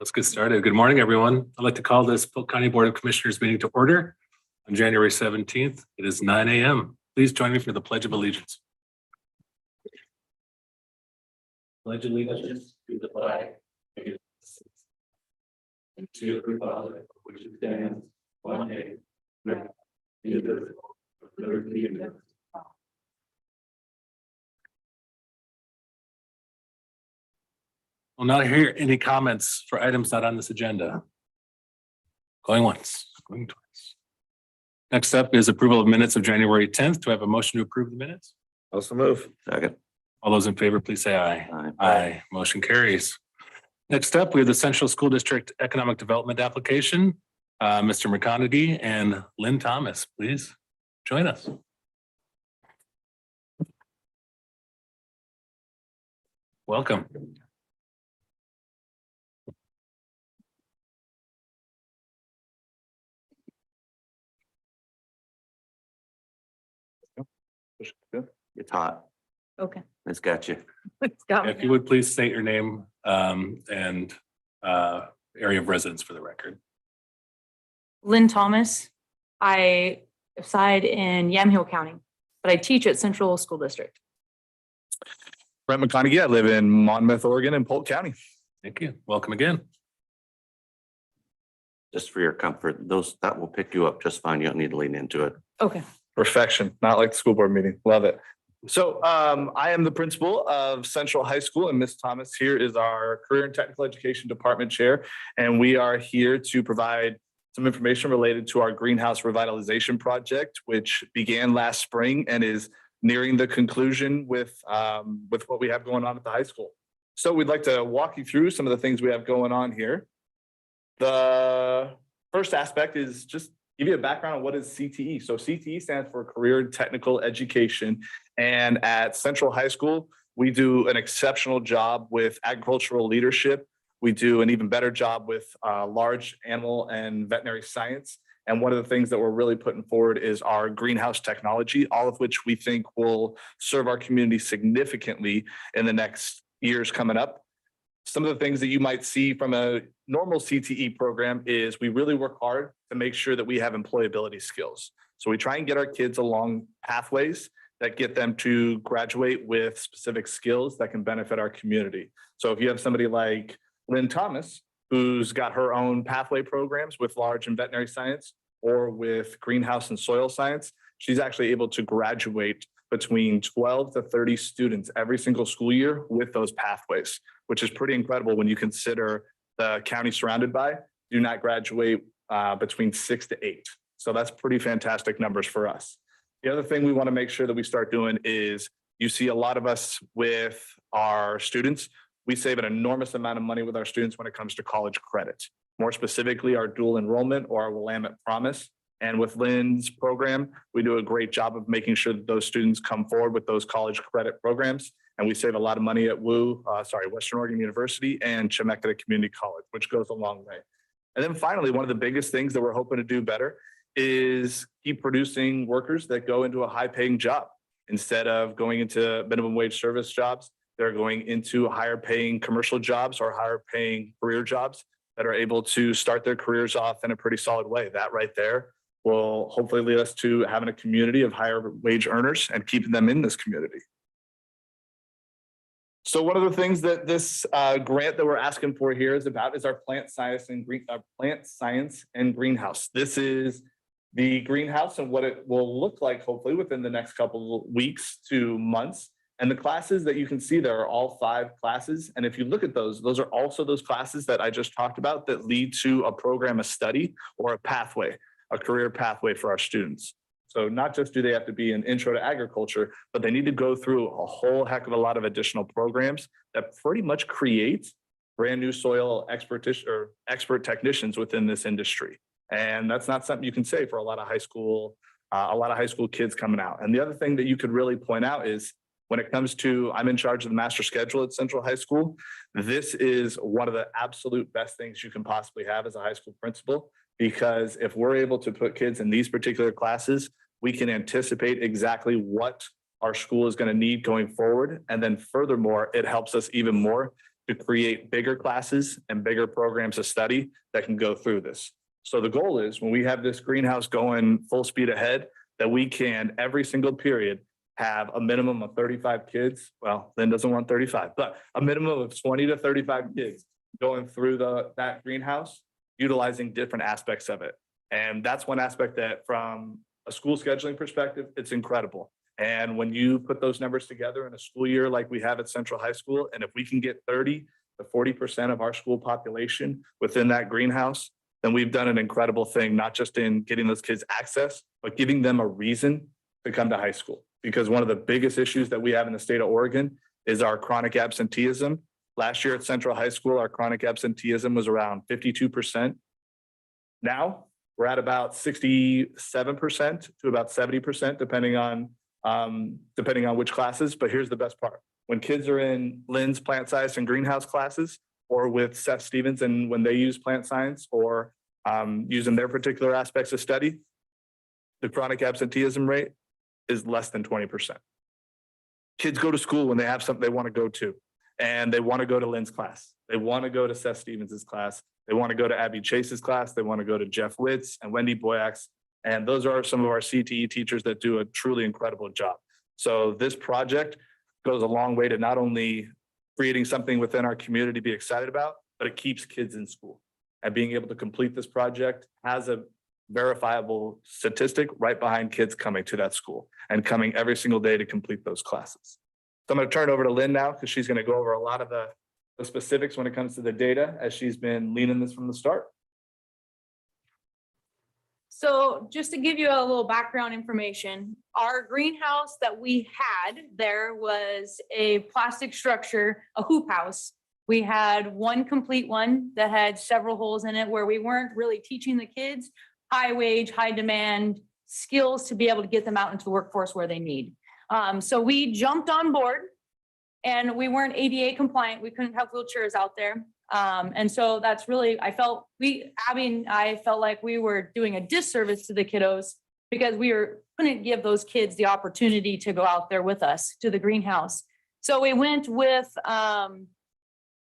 Let's get started. Good morning, everyone. I'd like to call this Polk County Board of Commissioners meeting to order on January 17th. It is 9 a.m. Please join me for the Pledge of Allegiance. Pledge allegiance to the flag of the United States and to the republic which stands one nation, indivisible, with liberty and justice. I'll not hear any comments for items not on this agenda. Going once, going twice. Next up is approval of minutes of January 10th. Do I have a motion to approve the minutes? Also move. Second. All those in favor, please say aye. Aye. Aye. Motion carries. Next up, we have the Central School District Economic Development Application. Mr. McConaughey and Lynn Thomas, please join us. Welcome. It's hot. Okay. It's got you. It's got me If you would please state your name and area of residence for the record. Lynn Thomas. I reside in Yamhill County, but I teach at Central School District. Brent McConaughey. I live in Monmouth, Oregon, in Polk County. Thank you. Welcome again. Just for your comfort, that will pick you up just fine. You don't need to lean into it. Okay. Perfection, not like the school board meeting. Love it. So I am the principal of Central High School, and Ms. Thomas here is our Career and Technical Education Department Chair. And we are here to provide some information related to our greenhouse revitalization project, which began last spring and is nearing the conclusion with what we have going on at the high school. So we'd like to walk you through some of the things we have going on here. The first aspect is just give you a background on what is CTE. So CTE stands for Career and Technical Education. And at Central High School, we do an exceptional job with agricultural leadership. We do an even better job with large animal and veterinary science. And one of the things that we're really putting forward is our greenhouse technology, all of which we think will serve our community significantly in the next years coming up. Some of the things that you might see from a normal CTE program is we really work hard to make sure that we have employability skills. So we try and get our kids along pathways that get them to graduate with specific skills that can benefit our community. So if you have somebody like Lynn Thomas, who's got her own pathway programs with large and veterinary science or with greenhouse and soil science, she's actually able to graduate between 12 to 30 students every single school year with those pathways, which is pretty incredible when you consider the county surrounded by do not graduate between 6 to 8. So that's pretty fantastic numbers for us. The other thing we want to make sure that we start doing is you see a lot of us with our students. We save an enormous amount of money with our students when it comes to college credit, more specifically our dual enrollment or our Willamette Promise. And with Lynn's program, we do a great job of making sure that those students come forward with those college credit programs. And we save a lot of money at Western Oregon University and Chemeketa Community College, which goes a long way. And then finally, one of the biggest things that we're hoping to do better is keep producing workers that go into a high paying job. Instead of going into minimum wage service jobs, they're going into higher paying commercial jobs or higher paying career jobs that are able to start their careers off in a pretty solid way. That right there will hopefully lead us to having a community of higher wage earners and keeping them in this community. So one of the things that this grant that we're asking for here is about is our plant science and greenhouse. This is the greenhouse and what it will look like hopefully within the next couple of weeks to months. And the classes that you can see there are all 5 classes. And if you look at those are also those classes that I just talked about that lead to a program, a study, or a pathway, a career pathway for our students. So not just do they have to be an intro to agriculture, but they need to go through a whole heck of a lot of additional programs that pretty much create brand new soil expert technicians within this industry. And that's not something you can say for a lot of high school kids coming out. And the other thing that you could really point out is when it comes to, I'm in charge of the master schedule at Central High School. This is one of the absolute best things you can possibly have as a high school principal, because if we're able to put kids in these particular classes, we can anticipate exactly what our school is going to need going forward. And then furthermore, it helps us even more to create bigger classes and bigger programs of study that can go through this. So the goal is when we have this greenhouse going full speed ahead, that we can every single period have a minimum of 35 kids. Well, Lynn doesn't want 35, but a minimum of 20 to 35 kids going through that greenhouse, utilizing different aspects of it. And that's one aspect that from a school scheduling perspective, it's incredible. And when you put those numbers together in a school year like we have at Central High School, and if we can get 30 to 40% of our school population within that greenhouse, then we've done an incredible thing, not just in getting those kids access, but giving them a reason to come to high school. Because one of the biggest issues that we have in the state of Oregon is our chronic absenteeism. Last year at Central High School, our chronic absenteeism was around 52%. Now we're at about 67% to about 70%, depending on which classes. But here's the best part. When kids are in Lynn's plant science and greenhouse classes, or with Seth Stevens, and when they use plant science or using their particular aspects of study, the chronic absenteeism rate is less than 20%. Kids go to school when they have something they want to go to, and they want to go to Lynn's class. They want to go to Seth Stevens's class. They want to go to Abby Chase's class. They want to go to Jeff Witt's and Wendy Boyak's. And those are some of our CTE teachers that do a truly incredible job. So this project goes a long way to not only creating something within our community to be excited about, but it keeps kids in school. And being able to complete this project has a verifiable statistic right behind kids coming to that school and coming every single day to complete those classes. So I'm going to turn it over to Lynn now, because she's going to go over a lot of the specifics when it comes to the data, as she's been leading this from the start. So just to give you a little background information, our greenhouse that we had there was a plastic structure, a hoop house. We had one complete one that had several holes in it where we weren't really teaching the kids high wage, high demand skills to be able to get them out into the workforce where they need. So we jumped on board, and we weren't ADA compliant. We couldn't have wheelchairs out there. And so that's really, Abby and I felt like we were doing a disservice to the kiddos because we couldn't give those kids the opportunity to go out there with us to the greenhouse. So we went with the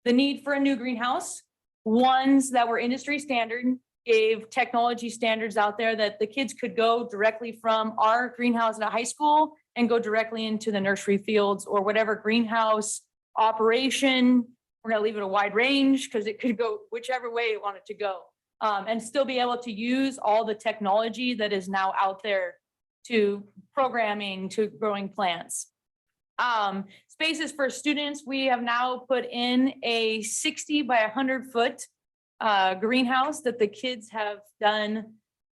need for a new greenhouse, ones that were industry standard, gave technology standards out there that the kids could go directly from our greenhouse at a high school and go directly into the nursery fields or whatever greenhouse operation. We're going to leave it a wide range because it could go whichever way you want it to go, and still be able to use all the technology that is now out there to programming to growing plants. Spaces for students, we have now put in a 60 by 100 foot greenhouse that the kids have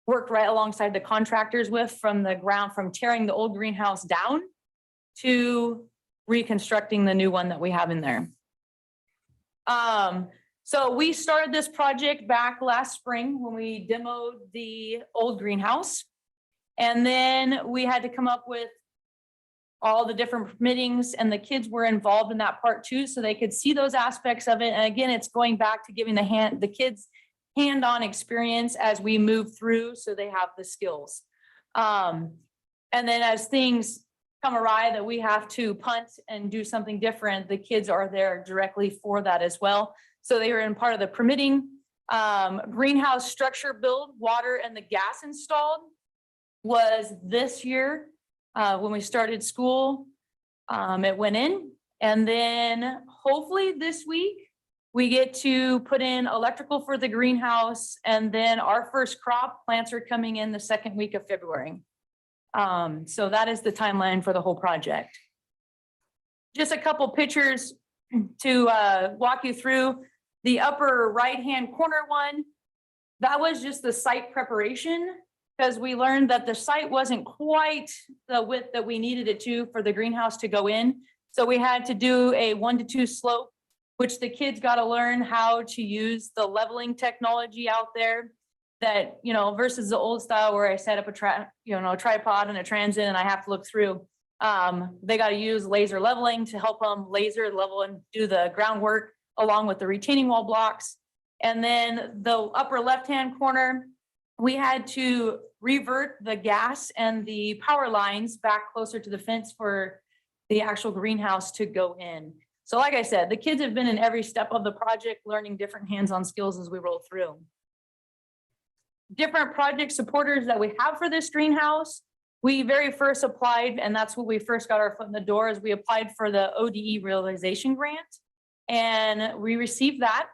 worked right alongside the contractors with from the ground, from tearing the old greenhouse down to reconstructing the new one that we have in there. So we started this project back last spring when we demoed the old greenhouse. And then we had to come up with all the different permittings, and the kids were involved in that part too, so they could see those aspects of it. And again, it's going back to giving the kids hand-on experience as we move through, so they have the skills. And then as things come awry that we have to punt and do something different, the kids are there directly for that as well. So they were in part of the permitting. Greenhouse structure build, water and the gas installed was this year. When we started school, it went in, and then hopefully this week we get to put in electrical for the greenhouse, and then our first crop plants are coming in the second week of February. So that is the timeline for the whole project. Just a couple pictures to walk you through. The upper right-hand corner one, that was just the site preparation, because we learned that the site wasn't quite the width that we needed it to for the greenhouse to go in. So we had to do a 1-to-2 slope, which the kids got to learn how to use the leveling technology out there that, versus the old style where I set up a tripod and a transit and I have to look through. They got to use laser leveling to help them laser level and do the groundwork along with the retaining wall blocks. And then the upper left-hand corner, we had to revert the gas and the power lines back closer to the fence for the actual greenhouse to go in. So like I said, the kids have been in every step of the project, learning different hands-on skills as we roll through. Different project supporters that we have for this greenhouse. We very first applied, and that's when we first got our foot in the door, is we applied for the ODE realization grant. And we received that,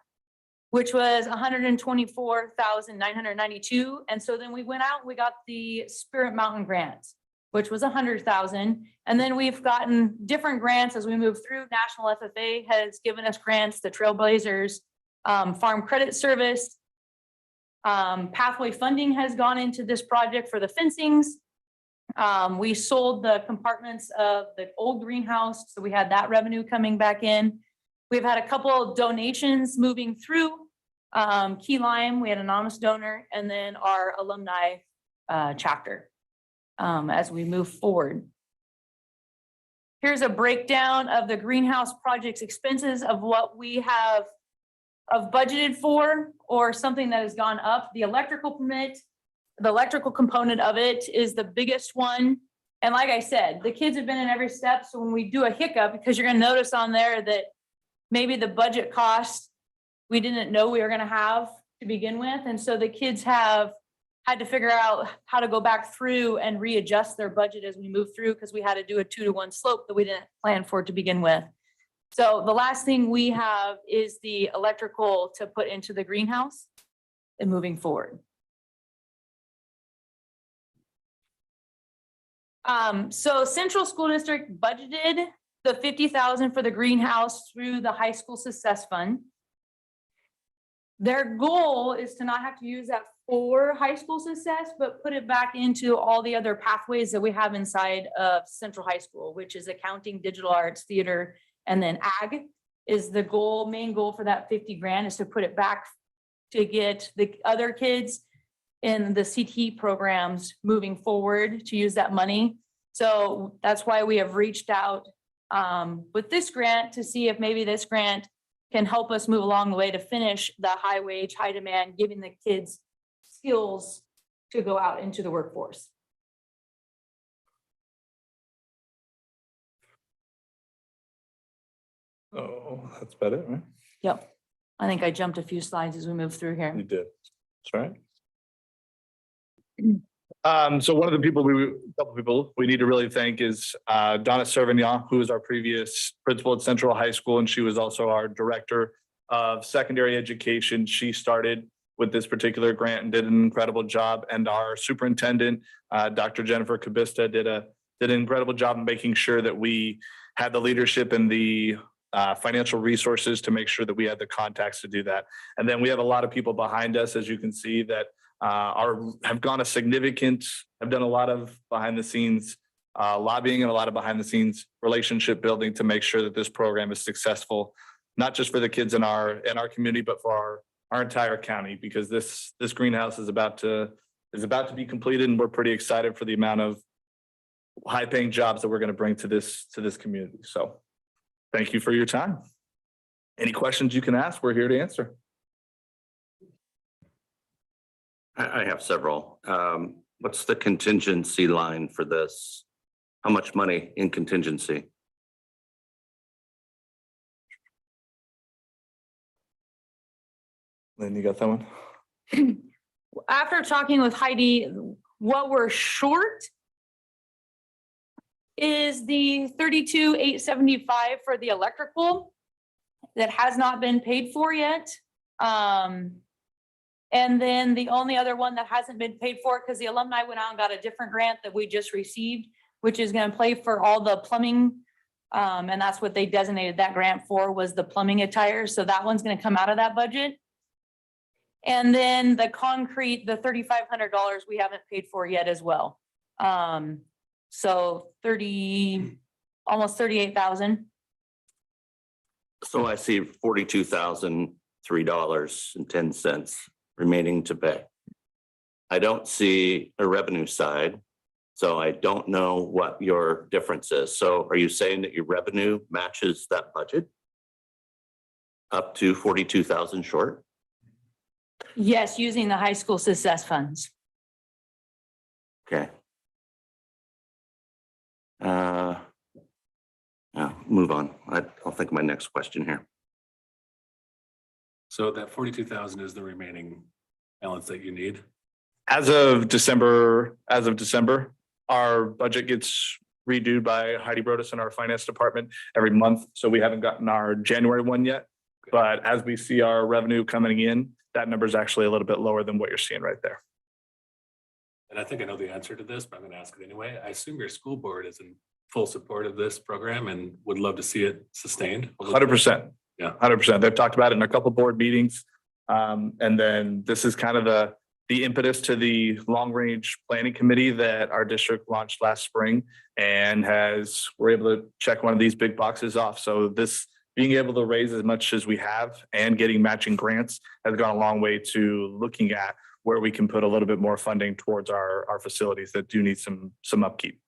which was $124,992. And so then we went out and we got the Spirit Mountain grant, which was $100,000. And then we've gotten different grants as we move through. National FFA has given us grants, the Trailblazers, Farm Credit Service. Pathway funding has gone into this project for the fencings. We sold the compartments of the old greenhouse, so we had that revenue coming back in. We've had a couple of donations moving through. Key Lime, we had an anonymous donor, and then our alumni chapter as we move forward. Here's a breakdown of the greenhouse project's expenses of what we have budgeted for, or something that has gone up. The electrical permit, the electrical component of it is the biggest one. And like I said, the kids have been in every step. So when we do a hiccup, because you're gonna notice on there that maybe the budget cost, we didn't know we were gonna have to begin with. And so the kids have had to figure out how to go back through and readjust their budget as we move through, because we had to do a 2-to-1 slope that we didn't plan for to begin with. So the last thing we have is the electrical to put into the greenhouse and moving forward. So Central School District budgeted the $50,000 for the greenhouse through the high school success fund. Their goal is to not have to use that for high school success, but put it back into all the other pathways that we have inside of Central High School, which is accounting, digital arts, theater, and then ag is the goal. Main goal for that 50 grand is to put it back to get the other kids in the CTE programs moving forward to use that money. So that's why we have reached out with this grant to see if maybe this grant can help us move along the way to finish the high wage, high demand, giving the kids skills to go out into the workforce. Oh, that's about it, right? Yep. I think I jumped a few slides as we move through here. You did. That's right. So one of the couple people we need to really thank is Donna Servignon, who was our previous principal at Central High School, and she was also our director of secondary education. She started with this particular grant and did an incredible job. And our superintendent, Dr. Jennifer Kabista, did an incredible job in making sure that we had the leadership and the financial resources to make sure that we had the contacts to do that. And then we have a lot of people behind us, as you can see, that have done a lot of behind the scenes lobbying and a lot of behind the scenes relationship building to make sure that this program is successful, not just for the kids in our community, but for our entire county, because this greenhouse is about to be completed, and we're pretty excited for the amount of high paying jobs that we're going to bring to this community. So thank you for your time. Any questions you can ask, we're here to answer. I have several. What's the contingency line for this? How much money in contingency? Lynn, you got that one? After talking with Heidi, what we're short is the $32,875 for the electrical that has not been paid for yet. And then the only other one that hasn't been paid for, because the alumni went out and got a different grant that we just received, which is going to pay for all the plumbing. And that's what they designated that grant for, was the plumbing attire. So that one's going to come out of that budget. And then the concrete, the $3,500 we haven't paid for yet as well. So almost 38,000. So I see $42,003.10 remaining to pay. I don't see a revenue side, so I don't know what your difference is. So are you saying that your revenue matches that budget up to 42,000 short? Yes, using the high school success funds. Okay. Move on. I'll think of my next question here. So that 42,000 is the remaining balance that you need. As of December, our budget gets reviewed by Heidi Brodus in our finance department every month. So we haven't gotten our January one yet. But as we see our revenue coming in, that number is actually a little bit lower than what you're seeing right there. And I think I know the answer to this, but I'm going to ask it anyway. I assume your school board is in full support of this program and would love to see it sustained. 100%. Yeah. 100%. They've talked about it in a couple board meetings. And then this is kind of the impetus to the long range planning committee that our district launched last spring and we're able to check one of these big boxes off. So this being able to raise as much as we have and getting matching grants has gone a long way to looking at where we can put a little bit more funding towards our facilities that do need some upkeep.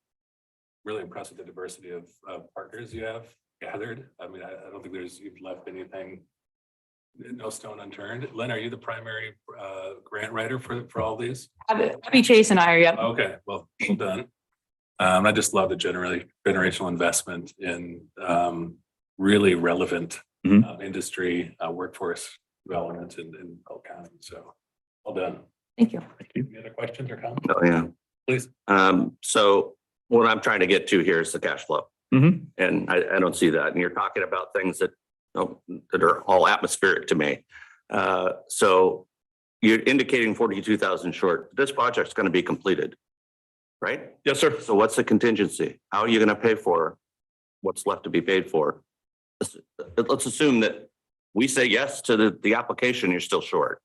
Really impressed with the diversity of partners you have gathered. I mean, I don't think you've left anything, no stone unturned. Lynn, are you the primary grant writer for all these? Abby Chase and I are, yep. Okay, well done. I just love the generational investment in really relevant industry workforce development in Polk County. So well done. Thank you. Any other questions or comments? Oh, yeah. Please. So what I'm trying to get to here is the cash flow. Mhm. And I don't see that. And you're talking about things that are all atmospheric to me. So you're indicating 42,000 short. This project's going to be completed, right? Yes, sir. So what's the contingency? How are you going to pay for what's left to be paid for? Let's assume that we say yes to the application, you're still short.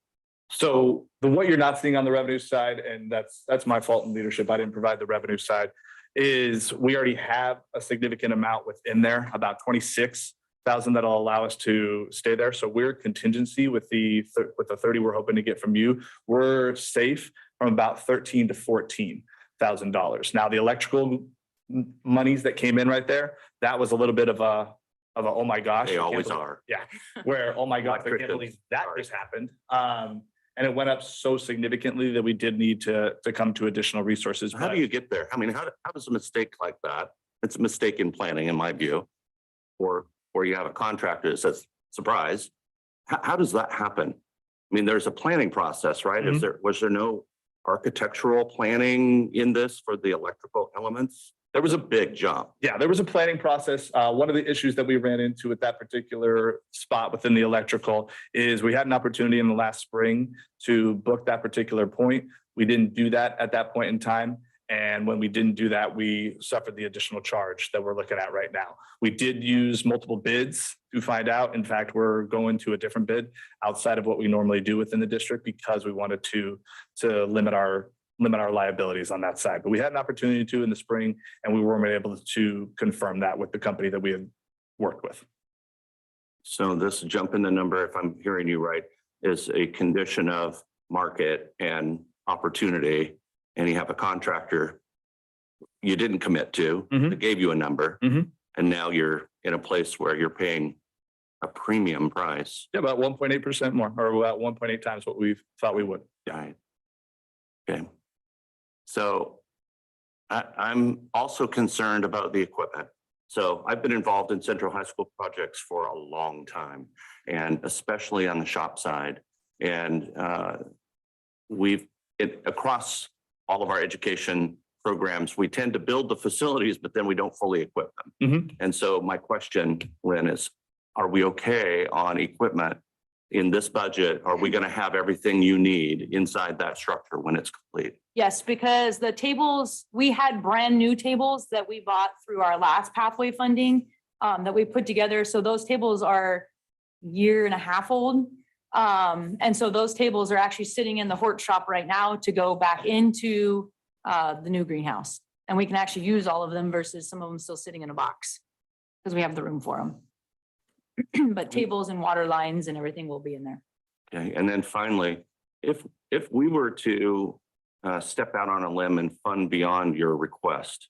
So what you're not seeing on the revenue side, and that's my fault in leadership, I didn't provide the revenue side, is we already have a significant amount within there, about 26,000 that'll allow us to stay there. So we're contingency with the 30 we're hoping to get from you. We're safe from about $13,000 to $14,000. Now the electrical monies that came in right there, that was a little bit of a oh my gosh. They I can't always believe- are. Yeah, where, oh my gosh, I can't Electricians. believe that Sorry. just happened. And it went up so significantly that we did need to come to additional resources. How do you get there? I mean, how does a mistake like that? It's a mistake in planning, in my view. Or you have a contractor that says, surprise. How does that happen? I mean, there's a planning process, right? Was there no architectural planning in this for the electrical elements? There was a big jump. Yeah, there was a planning process. One of the issues that we ran into at that particular spot within the electrical is we had an opportunity in the last spring to book that particular point. We didn't do that at that point in time. And when we didn't do that, we suffered the additional charge that we're looking at right now. We did use multiple bids to find out. In fact, we're going to a different bid outside of what we normally do within the district because we wanted to limit our liabilities on that side. But we had an opportunity to in the spring, and we weren't able to confirm that with the company that we had worked with. So this jump in the number, if I'm hearing you right, is a condition of market and opportunity. And you have a contractor you didn't commit to, that gave you a number. Mhm. And now you're in a place where you're paying a premium price. Yeah, about 1.8% more, or about 1.8 times what we thought we would. Right. Okay. So I'm also concerned about the equipment. So I've been involved in Central High School projects for a long time, and especially on the shop side. And across all of our education programs, we tend to build the facilities, but then we don't fully equip them. Mhm. And so my question, Lynn, is, are we okay on equipment in this budget? Are we going to have everything you need inside that structure when it's complete? Yes, because the tables, we had brand new tables that we bought through our last pathway funding that we put together. So those tables are 1.5 years old. And so those tables are actually sitting in the Hort shop right now to go back into the new greenhouse. And we can actually use all of them versus some of them still sitting in a box because we have the room for them. But tables and water lines and everything will be in there. Okay, and then finally, if we were to step out on a limb and fund beyond your request,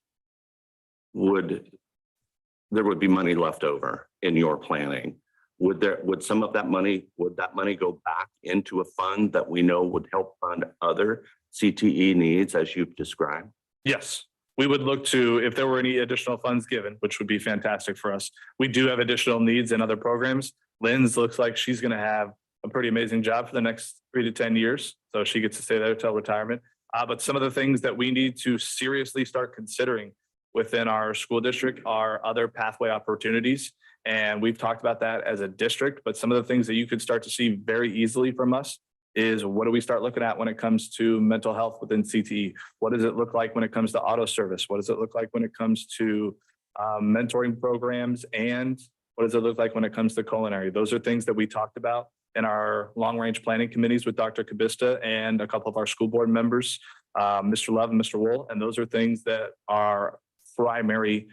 there would be money left over in your planning? Would some of that money, would that money go back into a fund that we know would help fund other CTE needs as you've described? Yes. we would look to, if there were any additional funds given, which would be fantastic for us. We do have additional needs in other programs. Lynn's looks like she's going to have a pretty amazing job for the next 3 to 10 years. So she gets to stay there till retirement. But some of the things that we need to seriously start considering within our school district are other pathway opportunities. And we've talked about that as a district, but some of the things that you could start to see very easily from us is what do we start looking at when it comes to mental health within CTE? What does it look like when it comes to auto service? What does it look like when it comes to mentoring programs? And what does it look like when it comes to culinary? Those are things that we talked about in our long-range planning committees with Dr. Kabista and a couple of our school board members, Mr. Love and Mr. Wool. And those are things that are primary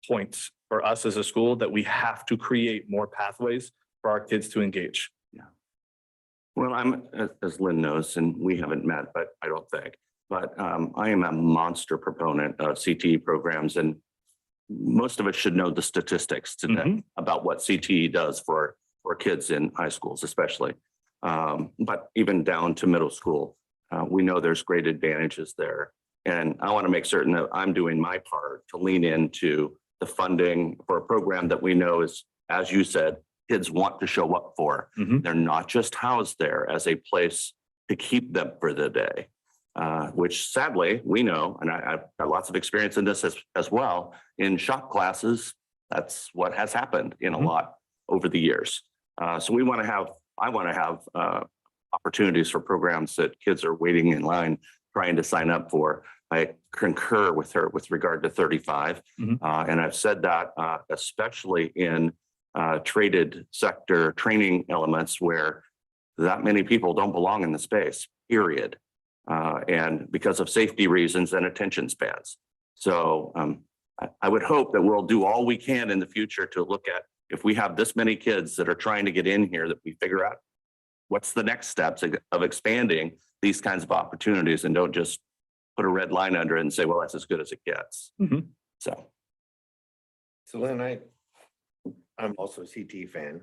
points for us as a school that we have to create more pathways for our kids to engage. Well, I'm, as Lynn knows, and we haven't met, but I don't think, but I am a monster proponent of CTE programs, and most of us should know the statistics today about what CTE does for kids in high schools, especially, but even down to middle school. We know there's great advantages there. And I want to make certain that I'm doing my part to lean into the funding for a program that we know is, as you said, kids want to show up for. They're not just housed there as a place to keep them for the day, which sadly we know, and I've got lots of experience in this as well, in shop classes, that's what has happened in a lot over the years. So I want to have opportunities for programs that kids are waiting in line trying to sign up for. I concur with her with regard to 35. And I've said that especially in traded sector training elements where that many people don't belong in the space, period. And because of safety reasons and attention spans. So I would hope that we'll do all we can in the future to look at, if we have this many kids that are trying to get in here, that we figure out what's the next steps of expanding these kinds of opportunities, and don't just put a red line under it and say, well, that's as good as it gets. So Lynn, I'm also a CT fan.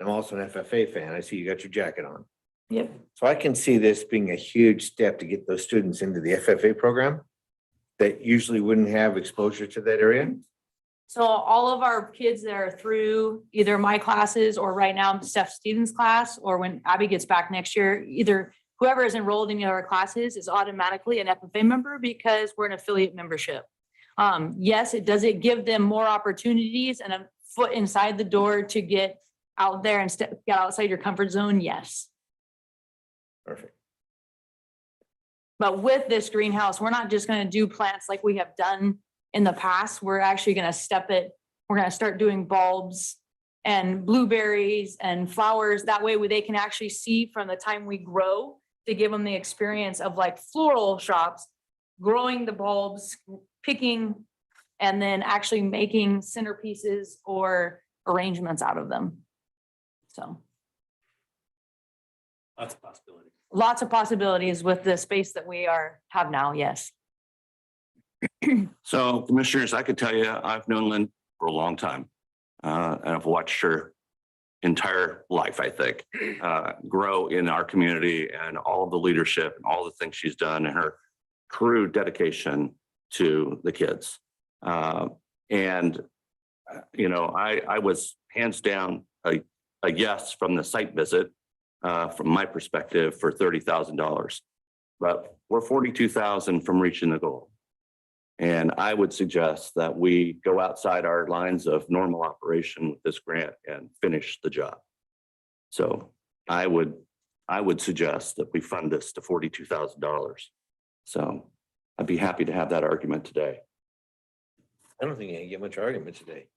I'm also an FFA fan. I see you got your jacket on. Yep. So I can see this being a huge step to get those students into the FFA program that usually wouldn't have exposure to that area. So all of our kids that are through either my classes or right now Steph Stevens' class, or when Abby gets back next year, either whoever is enrolled in our classes is automatically an FFA member because we're an affiliate membership. Yes, does it give them more opportunities and a foot inside the door to get out there and get outside your comfort zone? Yes. Perfect. But with this greenhouse, we're not just going to do plants like we have done in the past. We're actually going to step it. We're going to start doing bulbs and blueberries and flowers. That way they can actually see from the time we grow, to give them the experience of like floral shops, growing the bulbs, picking, and then actually making centerpieces or arrangements out of them. So Lots of possibilities. lots of possibilities with the space that we have now. Yes. So commissioners, I could tell you, I've known Lynn for a long time. And I've watched her entire life, I think, grow in our community, and all of the leadership and all the things she's done, and her true dedication to the kids. And, you know, I was hands down a yes from the site visit, from my perspective, for $30,000, but we're 42,000 from reaching the goal. And I would suggest that we go outside our lines of normal operation with this grant and finish the job. So I would suggest that we fund this to $42,000. So I'd be happy to have that argument today. I don't think you can get much argument today.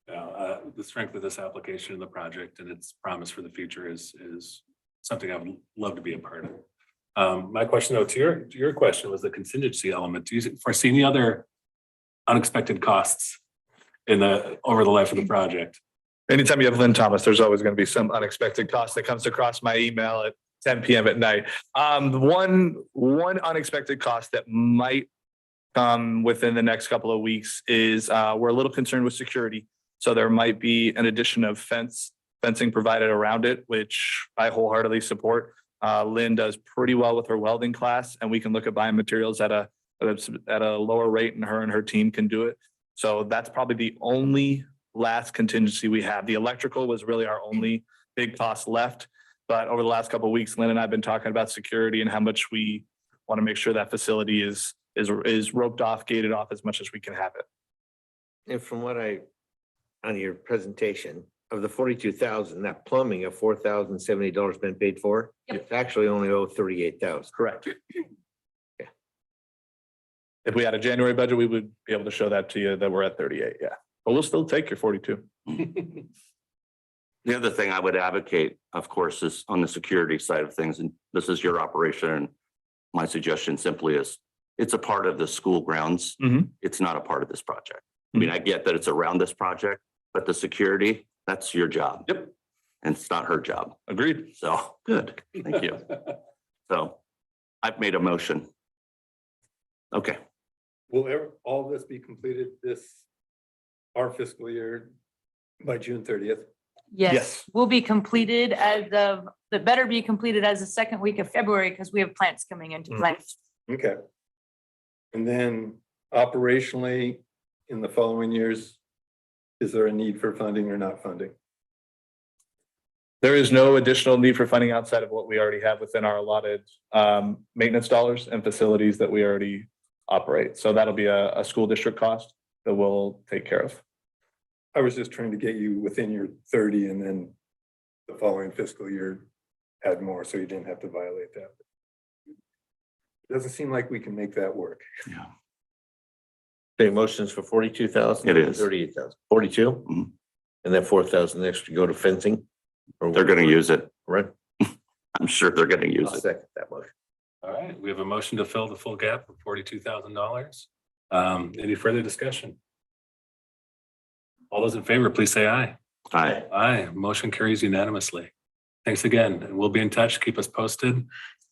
The strength of this application and the project and its promise for the future is something I would love to be a part of. My question though, to your question, was the contingency element. Do you foresee any other unexpected costs over the life of the project? Anytime you have Lynn Thomas, there's always going to be some unexpected cost that comes across my email at 10 p.m. at night. One unexpected cost that might come within the next couple of weeks is we're a little concerned with security. So there might be an addition of fencing provided around it, which I wholeheartedly support. Lynn does pretty well with her welding class, and we can look at buying materials at a It's at a lower rate and her team can do it. So that's probably the only last contingency we have. The electrical was really our only big cost left. But over the last couple of weeks, Lynn and I have been talking about security and how much we want to make sure that facility is roped off, gated off as much as we can have it. And from what on your presentation, of the 42,000, that plumbing of $4,070 been paid for? Yep. It's actually only owe 38,000. Correct. If we had a January budget, we would be able to show that to you that we're at 38, yeah. But we'll still take your 42. The other thing I would advocate, of course, is on the security side of things, and this is your operation. And my suggestion simply is, it's a part of the school grounds. Mhm. It's not a part of this project. I mean, I get that it's around this project, but the security, that's your job. Yep. And it's not her job. Agreed. So, good, thank you. So I've made a motion. Okay, Will all this be completed our fiscal year by June 30th? Yes, Yes. will be completed that better be completed as the second week of February because we have plants coming into Mhm. plants. Okay. And then operationally, in the following years, is there a need for funding or not funding? There is no additional need for funding outside of what we already have within our allotted maintenance dollars and facilities that we already operate. So that'll be a school district cost that we'll take care of. I was just trying to get you within your 30 and then the following fiscal year add more, so you didn't have to violate that. It doesn't seem like we can make that work. yeah, Okay, motions for 42,000. It is. 38,000, 42? Mhm. And then 4,000 extra go to fencing? Or they're gonna use it. Right. I'm sure they're gonna use I'll it. second that motion. All right, we have a motion to fill the full gap of $42,000. Any further discussion? All those in favor, please say aye. Aye. Aye, motion carries unanimously. Thanks again, and we'll be in touch. Keep us posted.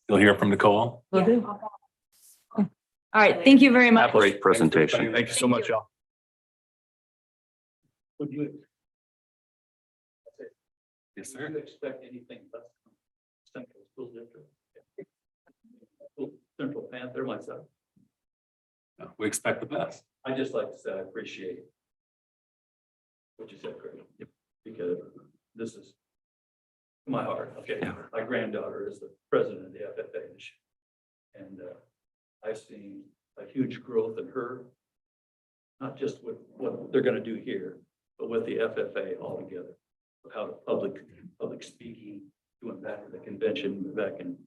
You'll hear from Nicole. Will do. All right, thank you very much. Great presentation. Thank you so much, y'all. Would you Yes, sir. expect anything less from Central School District? Central Panther myself. We expect the best. I just like to say I appreciate what you said, Craig, because this is my heart. Okay, Yeah. my granddaughter is the president of the FFA this year. And I've seen a huge growth in her, not just with what they're gonna do here, but with the FFA altogether. How to public speaking, doing back at the convention back in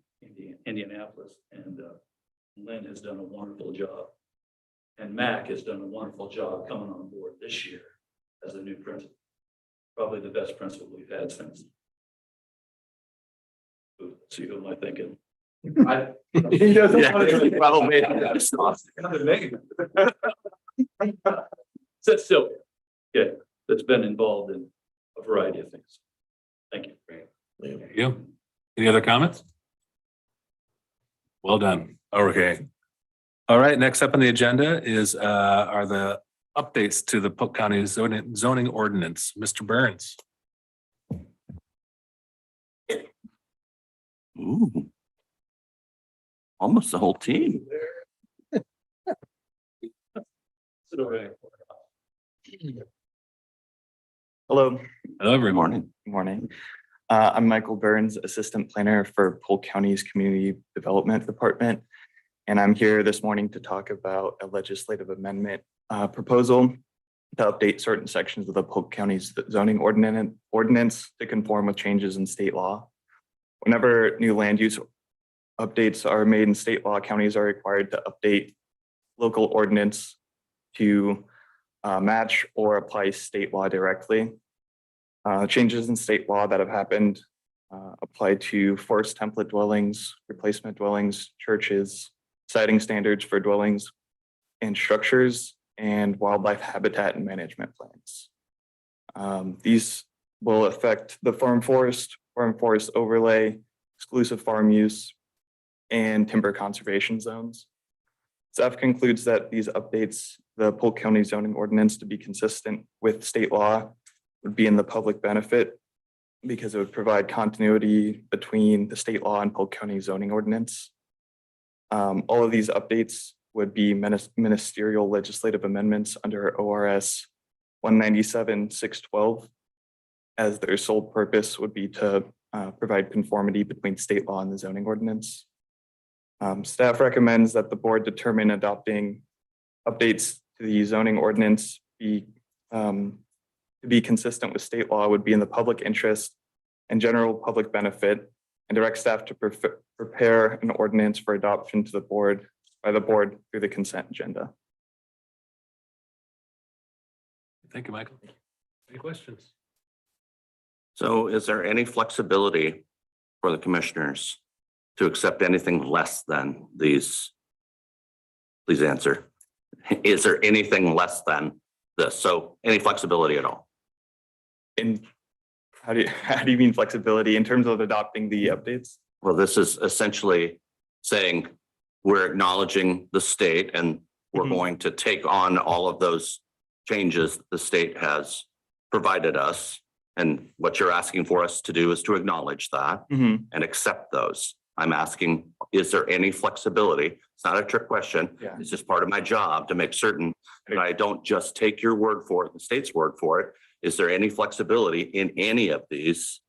Indianapolis. And Lynn has done a wonderful job. And Mac has done a wonderful job coming on board this year as a new principal. Probably the best principal we've had since. Let's see, who am I thinking? He doesn't want to- Yeah, well, maybe. That's Sylvia. Yeah, that's been involved in a variety of things. Thank you. Thank you. Any other comments? Well done. Okay. All right, next up on the agenda are the updates to the Polk County zoning ordinance. Mr. Burns. Ooh. Almost the whole team. Hello, Hello, Good everyone. morning. good morning. I'm Michael Burns, Assistant Planner for Polk County's Community Development Department. And I'm here this morning to talk about a legislative amendment proposal to update certain sections of the Polk County's zoning ordinance to conform with changes in state law. Whenever new land use updates are made in state law, counties are required to update local ordinance to match or apply state law directly. Changes in state law that have happened apply to forest template dwellings, replacement dwellings, churches, siting standards for dwellings and structures, and wildlife habitat and management plans. These will affect the farm forest overlay, exclusive farm use, and timber conservation zones. Staff concludes that these updates, the Polk County zoning ordinance, to be consistent with state law would be in the public benefit because it would provide continuity between the state law and Polk County zoning ordinance. All of these updates would be ministerial legislative amendments under ORS 197-612, as their sole purpose would be to provide conformity between state law and the zoning ordinance. Staff recommends that the board determine adopting updates to the zoning ordinance to be consistent with state law would be in the public interest and general public benefit, and direct staff to prepare an ordinance for adoption to the board by the board through the consent agenda. Thank you, Michael. Any questions? So is there any flexibility for the commissioners to accept anything less than these? Please answer. Is there anything less than this? So any flexibility at all? And how do you mean flexibility in terms of adopting the updates? Well, this is essentially saying we're acknowledging the state and we're going to take on all of those changes the state has provided us. And what you're asking for us to do is to acknowledge that and accept those. I'm asking, is there any flexibility? It's not a trick question. Yeah. It's just part of my job to make certain that I don't just take your word for it, the state's word for it. Is there any flexibility in any of these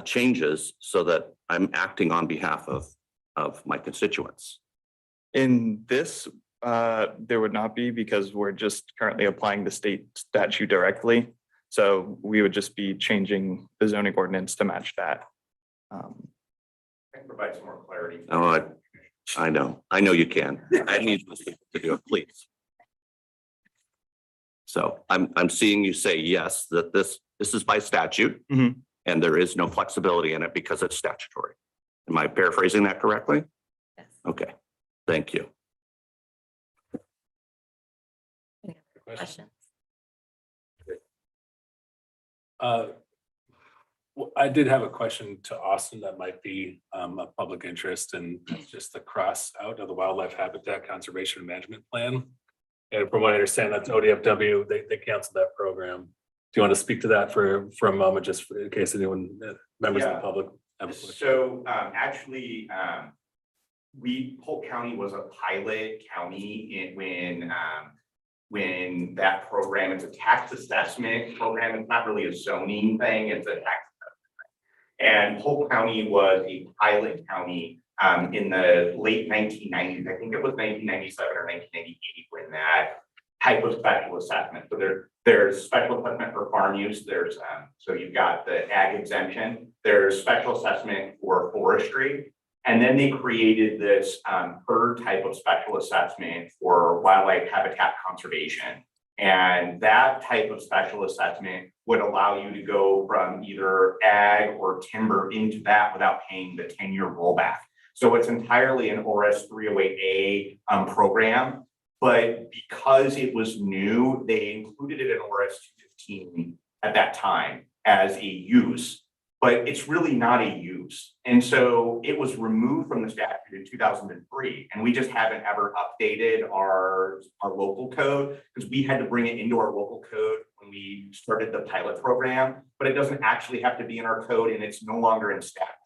changes so that I'm acting on behalf of my constituents? In this, there would not be, because we're just currently applying the state statute directly. So we would just be changing the zoning ordinance to match that. I can provide some more clarity. Oh, I know you can. I need to do it, please. So I'm seeing you say yes, that this is by statute and there is no flexibility in it because it's statutory. Am I paraphrasing that correctly? Yes. Okay, thank you. Questions? Well, I did have a question to Austin that might be of public interest, and it's just the cross out of the Wildlife Habitat Conservation and Management Plan. And from what I understand, that's ODFW, they canceled that program. Do you want to speak to that for a moment, just in case anyone, members of the public have a question? So actually, Polk County was a pilot county when that program, it's a tax assessment program. It's not really a zoning thing, it's a tax assessment. And Polk County was a pilot county in the late 1990s. I think it was 1997 or 1998 when that type of special assessment. So there's special assessment for farm use. There's so you've got the ag exemption. There's special assessment for forestry. And then they created this herd type of special assessment for wildlife habitat conservation. And that type of special assessment would allow you to go from either ag or timber into that without paying the 10-year rollback. So it's entirely an ORS 308A program, but because it was new, they included it in ORS 215 at that time as a use, but it's really not a use. And so it was removed from the statute in 2003, and we just haven't ever updated our local code because we had to bring it into our local code when we started the pilot program, but it doesn't actually have to be in our code and it's no longer in statute.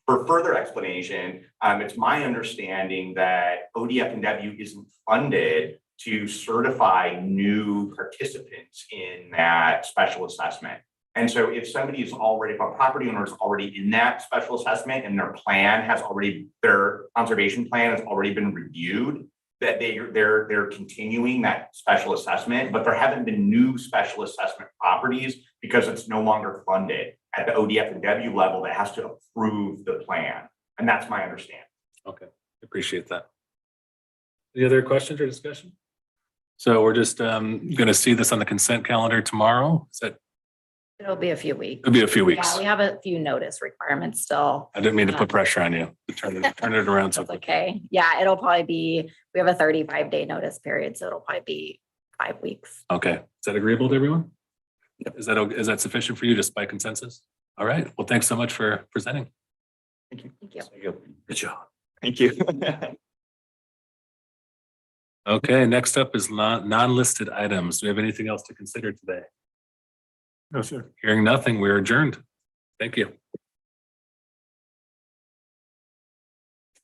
For further explanation, it's my understanding that ODF&W isn't funded to certify new participants in that special assessment. And so if somebody is already, if a property owner is already in that special assessment and their conservation plan has already been reviewed, that they're continuing that special assessment, but there haven't been new special assessment properties because it's no longer funded at the ODF&W level that has to approve the plan. And that's my understanding. Okay, appreciate that. Any other questions or discussion? So we're just going to see this on the consent calendar tomorrow. Is that? It'll be a few weeks. It'll be a few weeks. Yeah, we have a few notice requirements still. I didn't mean to put pressure on you. Turn it around. So That's okay. Yeah, it'll probably be, we have a 35-day notice period, so it'll probably be 5 weeks. okay, is that agreeable to everyone? Is that sufficient for you, just by consensus? All right, well, thanks so much for presenting. Thank you. Good job. Thank you. Okay, next up is non-listed items. Do we have anything else to consider today? No, sir. Hearing nothing, we're adjourned. Thank you.